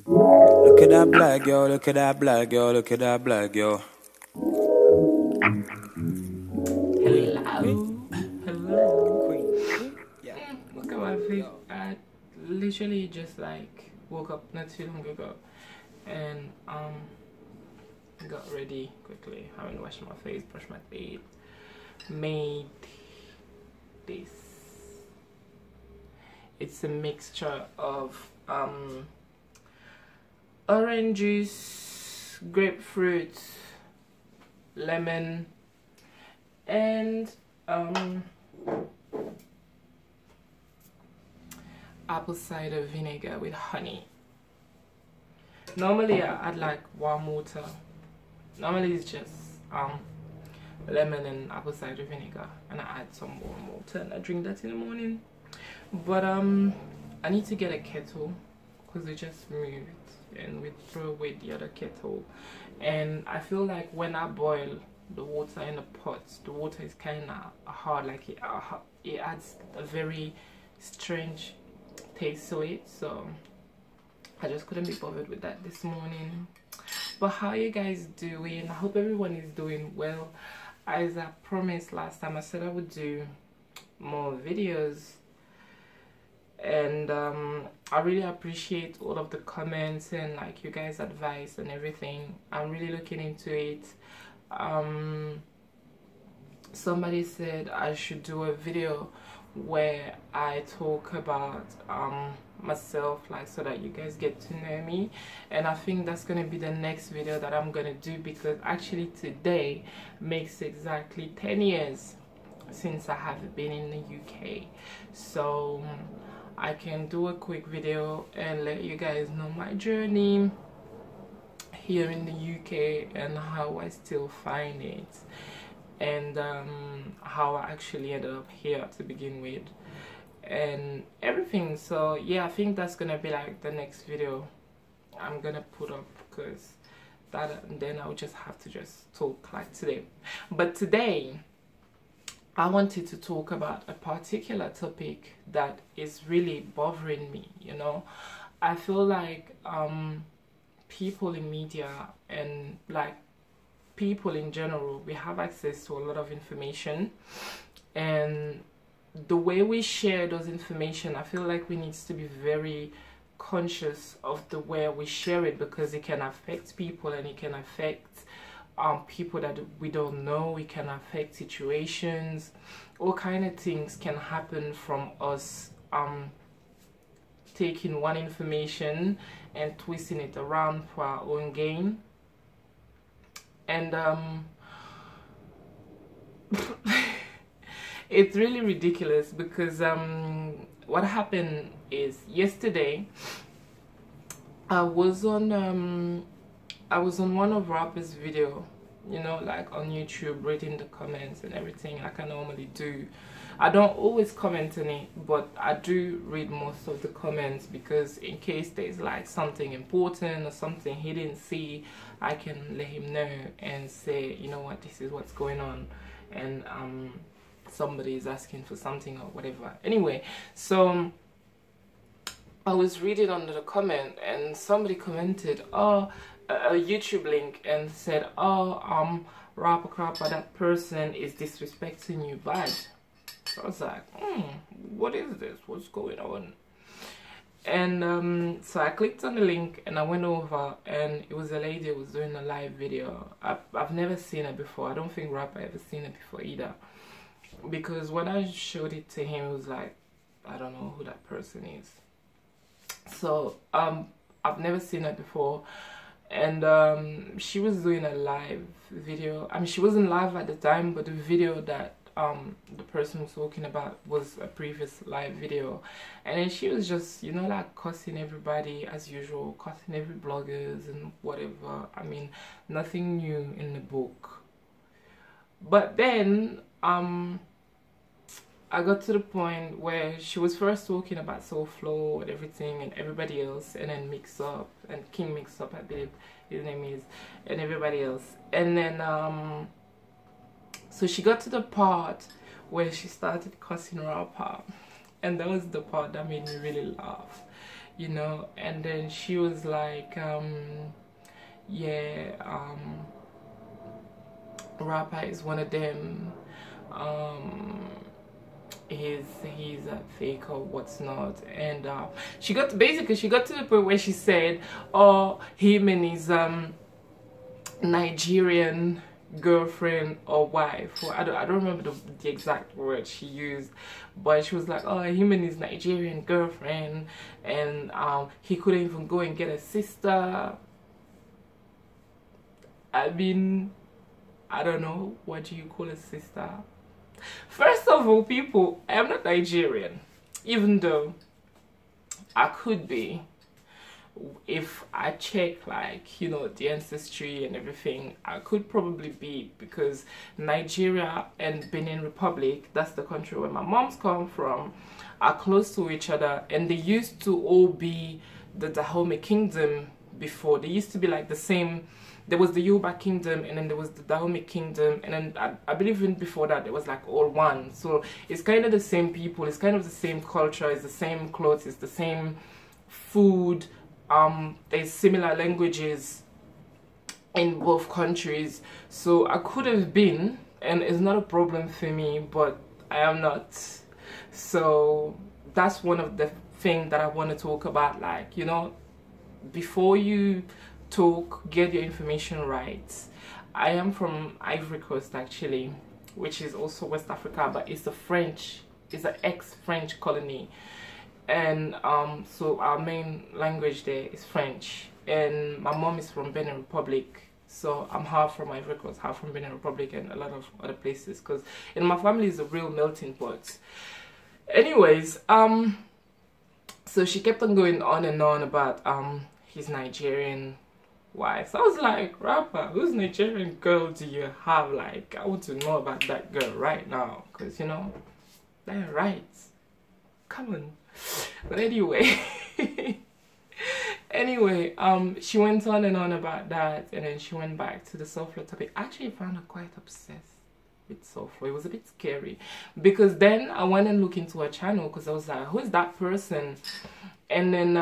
Look at that black girl, look at that black girl, look at that black girl. Hello. Hello. Queen. Yeah. Look at my face. I literally just like woke up not too long ago and got ready quickly. Haven't washed my face, brushed my teeth, made this. It's a mixture of orange juice, grapefruit, lemon, and apple cider vinegar with honey. Normally I add like warm water. Normally it's just lemon and apple cider vinegar, and I add some warm water and I drink that in the morning. But I need to get a kettle because we just moved and we throw away the other kettle, and I feel like when I boil the water in the pot, the water is kind of hard, like it adds a very strange taste to it, so I just couldn't be bothered with that this morning. But how are you guys doing? I hope everyone is doing well. As I promised last time, I said I would do more videos, and I really appreciate all of the comments and like you guys' advice and everything. I'm really looking into it. Somebody said I should do a video where I talk about myself, like, so that you guys get to know me, and I think that's gonna be the next video that I'm gonna do, because actually today makes exactly 10 years since I have been in the UK, so I can do a quick video and let you guys know my journey here in the UK and how I still find it, and how I actually ended up here to begin with and everything. So yeah, I think that's gonna be like the next video I'm gonna put up, because that, and then I'll just have to just talk like today. But today I wanted to talk about a particular topic that is really bothering me. You know, I feel like people in media and like people in general, we have access to a lot of information, and the way we share those information, I feel like we need to be very conscious of the way we share it, because it can affect people, and it can affect people that we don't know. It can affect situations. All kind of things can happen from us taking one information and twisting it around for our own gain. And it's really ridiculous, because what happened is yesterday I was on one of Rapper's video, you know, like on YouTube, reading the comments and everything like I normally do. I don't always comment on it, but I do read most of the comments, because in case there's like something important or something he didn't see, I can let him know and say, you know what, this is what's going on, and somebody is asking for something or whatever. Anyway, so I was reading under the comment, and somebody commented, oh, a YouTube link, and said, oh, Rapper Crapper, that person is disrespecting you bad. So I was like, what is this? What's going on? And so I clicked on the link and I went over, and it was a lady who was doing a live video. I've never seen it before. I don't think Rapper ever seen it before either, because when I showed it to him, it was like, I don't know who that person is. So I've never seen it before, and she was doing a live video. I mean, she wasn't live at the time, but the video that the person was talking about was a previous live video, and then she was just, you know, like cussing everybody as usual, cussing every bloggers and whatever. I mean, nothing new in the book. But then I got to the point where she was first talking about Soulflow and everything and everybody else, and then Mix Up and King Mix Up, I believe his name is, and everybody else. And then so she got to the part where she started cussing Rapper, and that was the part that made me really laugh. you know. And then she was like, yeah, rapper is one of them. He's a fake or what's not. And she got to the point where she said, oh, him and his Nigerian girlfriend or wife, or I don't remember the exact word she used, but she was like, oh, him and his Nigerian girlfriend, and he couldn't even go and get a sister. I mean, I don't know, what do you call a sister? First of all, people, I am not Nigerian, even though I could be if I check, like, you know, the ancestry and everything. I could probably be, because Nigeria and Benin Republic, that's the country where my mom's come from, are close to each other, and they used to all be the Dahomey Kingdom before. They used to be like the same. There was the Yoruba Kingdom, and then there was the Dahomey Kingdom, and then I believe even before that, it was like all one. So it's kind of the same people, it's kind of the same culture, it's the same clothes, it's the same food. There's similar languages in both countries. So I could have been, and it's not a problem for me, but I am not. So that's one of the things that I want to talk about. Like, you know, before you talk, get your information right. I am from Ivory Coast, actually, which is also West Africa, but it's an ex-French colony. And so our main language there is French, and my mom is from Benin Republic, so I'm half from Ivory Coast, half from Benin Republic, and a lot of other places, because in my family is a real melting pot. Anyways, so she kept on going on and on about his Nigerian wife. So I was like, rapper, whose Nigerian girl do you have? Like, I want to know about that girl right now, because, you know, they're right. Come on. But anyway, she went on and on about that, and then she went back to the Soflo topic. I actually found her quite obsessed with Soflo. It was a bit scary, because then I went and looked into her channel, because I was like, who is that person? And then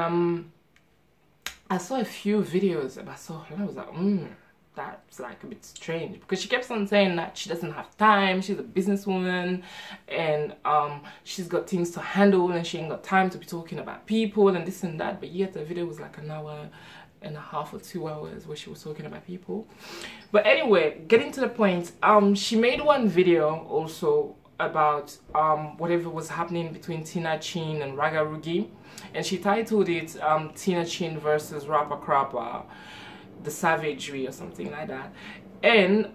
I saw a few videos about Soflo, and I was like, that's like a bit strange, because she kept on saying that she doesn't have time, she's a businesswoman, and she's got things to handle, and she ain't got time to be talking about people and this and that. But yet the video was like an hour and a half or 2 hours where she was talking about people. But anyway, getting to the point, she made one video also about whatever was happening between Tina Chin and Raga Rugi, and she titled it Tina Chin versus Rapper Krapper, the savagery or something like that. And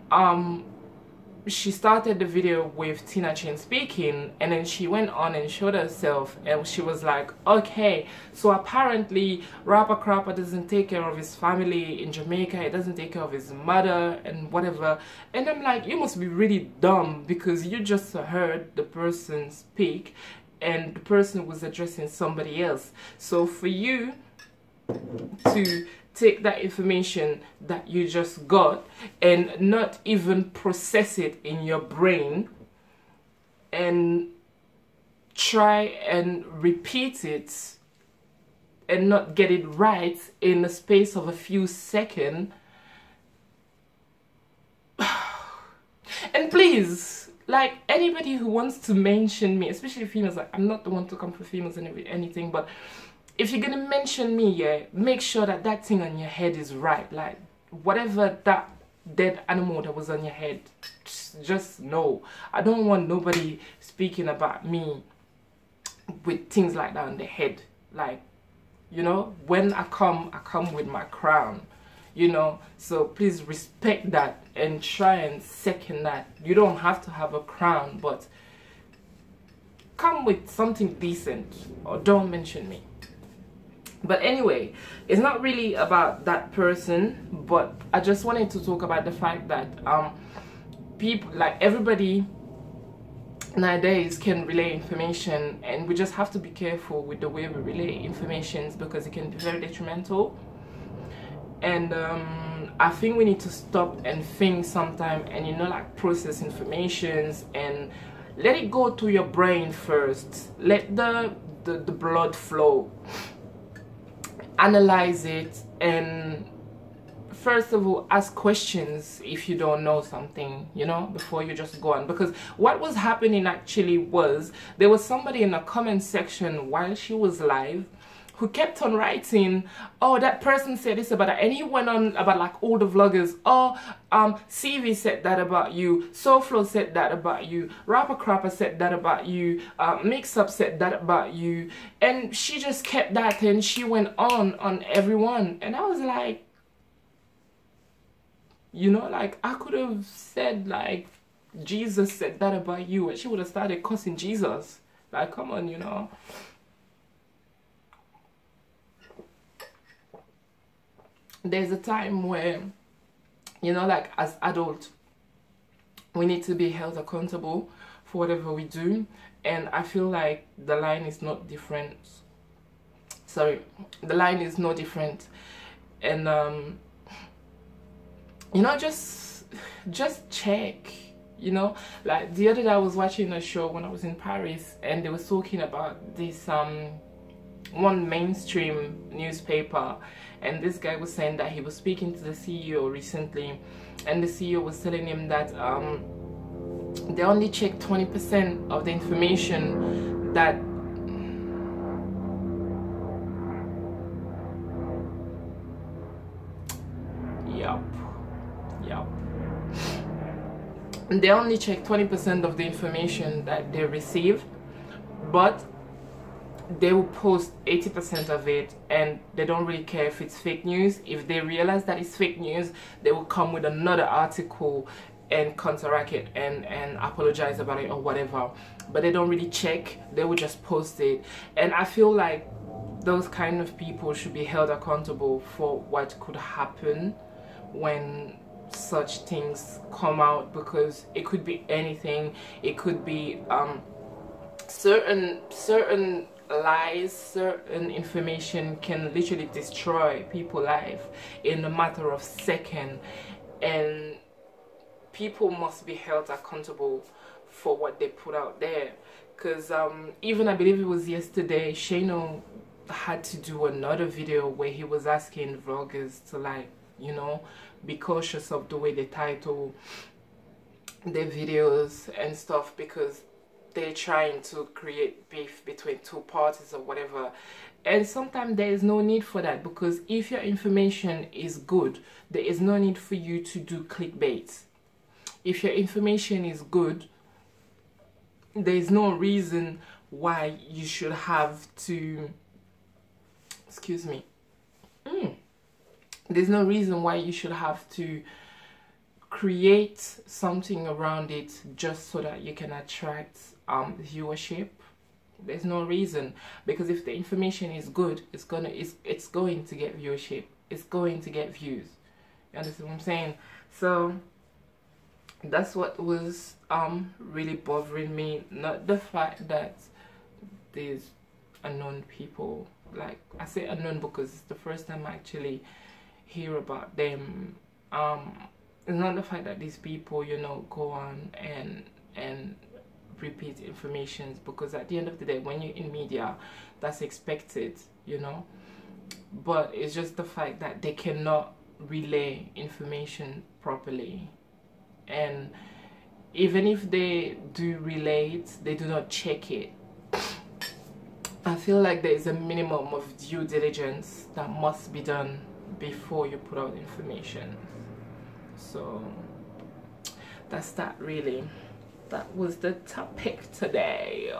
she started the video with Tina Chin speaking, and then she went on and showed herself, and she was like, okay, so apparently Rapper Krapper doesn't take care of his family in Jamaica, he doesn't take care of his mother and whatever. And I'm like, you must be really dumb, because you just heard the person speak, and the person was addressing somebody else. So for you to take that information that you just got and not even process it in your brain and try and repeat it and not get it right in the space of a few seconds. And please, like, anybody who wants to mention me, especially females, like, I'm not the one to come for females and anything, but if you're gonna mention me, yeah, make sure that that thing on your head is right. Like, whatever that dead animal that was on your head, just know. I don't want nobody speaking about me with things like that on their head. Like, you know, when I come with my crown, you know. So please respect that and try and second that. You don't have to have a crown, but come with something decent, or don't mention me. But anyway, it's not really about that person, but I just wanted to talk about the fact that people, like, everybody nowadays can relay information, and we just have to be careful with the way we relay information, because it can be very detrimental. And I think we need to stop and think sometime, and, you know, like, process informations and let it go to your brain first. Let the blood flow. analyze it, and first of all ask questions if you don't know something, you know, before you just go on. Because what was happening actually was there was somebody in the comment section while she was live who kept on writing, oh, that person said this about that, and he went on about like all the vloggers, oh, CV said that about you, SoFlo said that about you, Rapper Crapper said that about you, Mix Up said that about you, and she just kept that and she went on everyone. And I was like, you know, like, I could have said like, Jesus said that about you, and she would have started cussing Jesus. Like, come on, you know. There's a time where, you know, like as adults, we need to be held accountable for whatever we do. And I feel like the line is not different. Sorry, the line is no different. And you know, just check, you know. Like the other day I was watching a show when I was in Paris, and they were talking about this one mainstream newspaper, and this guy was saying that he was speaking to the CEO recently, and the CEO was telling him that they only check 20% of the information that they only check 20% of the information that they receive, but they will post 80% of it, and they don't really care if it's fake news. If they realize that it's fake news, they will come with another article and counteract it and apologize about it or whatever. But they don't really check, they will just post it. And I feel like those kind of people should be held accountable for what could happen when such things come out, because it could be anything. It could be certain lies, certain information can literally destroy people's life in a matter of seconds, and people must be held accountable for what they put out there. Because even I believe it was yesterday, Shano had to do another video where he was asking vloggers to, like, you know, be cautious of the way they title their videos and stuff, because they're trying to create beef between two parties or whatever. And sometimes there is no need for that, because if your information is good, there is no need for you to do clickbait. If your information is good, there is no reason why you should have to, excuse me, there's no reason why you should have to create something around it just so that you can attract viewership. There's no reason, because if the information is good, it's going to get viewership, it's going to get views. You understand what I'm saying? So that's what was really bothering me, not the fact that there's unknown people. Like, I say unknown because it's the first time I actually hear about them. It's not the fact that these people, you know, go on and repeat information, because at the end of the day, when you're in media, that's expected, you know. But it's just the fact that they cannot relay information properly, and even if they do relay it, they do not check it. I feel like there is a minimum of due diligence that must be done before you put out information. So that's that, really. That was the topic today.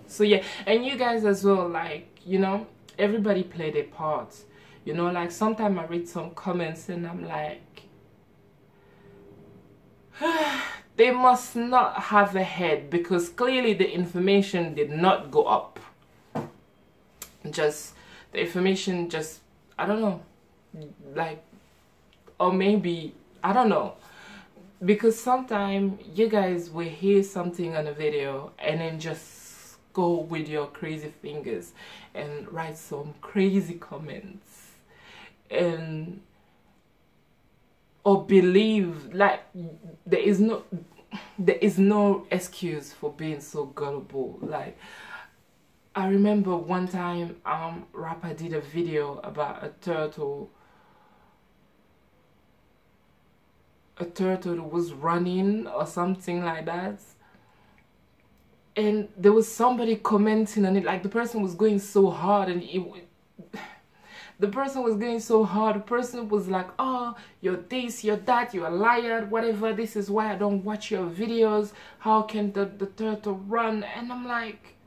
So yeah, and you guys as well, like, you know, everybody play their part. You know, like sometimes I read some comments and I'm like, they must not have a head, because clearly the information did not go up. Just the information, just, I don't know, like, or maybe, I don't know, because sometimes you guys will hear something on a video and then just go with your crazy fingers and write some crazy comments, and or believe, like, there is no excuse for being so gullible. Like, I remember one time Rapper did a video about a turtle that was running or something like that, and there was somebody commenting on it, like the person was going so hard, and the person was going so hard. The person was like, oh, you're this, you're that, you're a liar, whatever, this is why I don't watch your videos, how can the turtle run? And I'm like,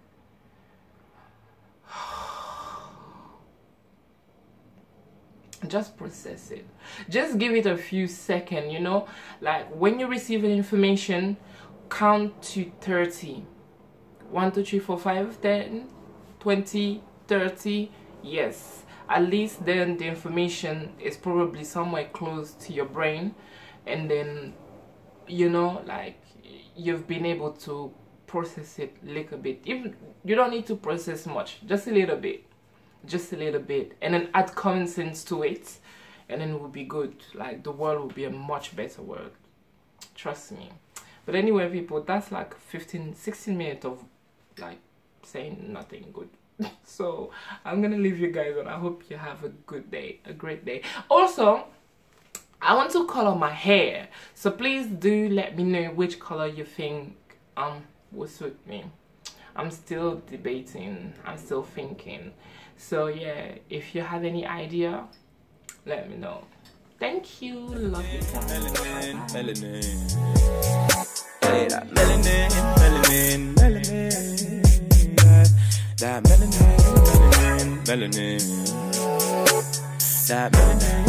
just process it, just give it a few seconds, you know. Like when you receive an information, count to 30. 1 2 3 4 5 10 20 30. Yes, at least then the information is probably somewhere close to your brain, and then, you know, like you've been able to process it a little bit. Even you don't need to process much, just a little bit, and then add common sense to it, and then it will be good. Like the world will be a much better world, trust me. But anyway, people, that's like 15-16 minutes of like saying nothing good. So I'm gonna leave you guys on. I hope you have a good day, a great day. Also, I want to color my hair, so please do let me know which color you think will suit me. I'm still debating, I'm still thinking. So yeah, if you have any idea, let me know. Thank you, love you guys. Melanin, melanin. Hey, that melanin, melanin, melanin. That melanin, melanin, melanin. That melanin.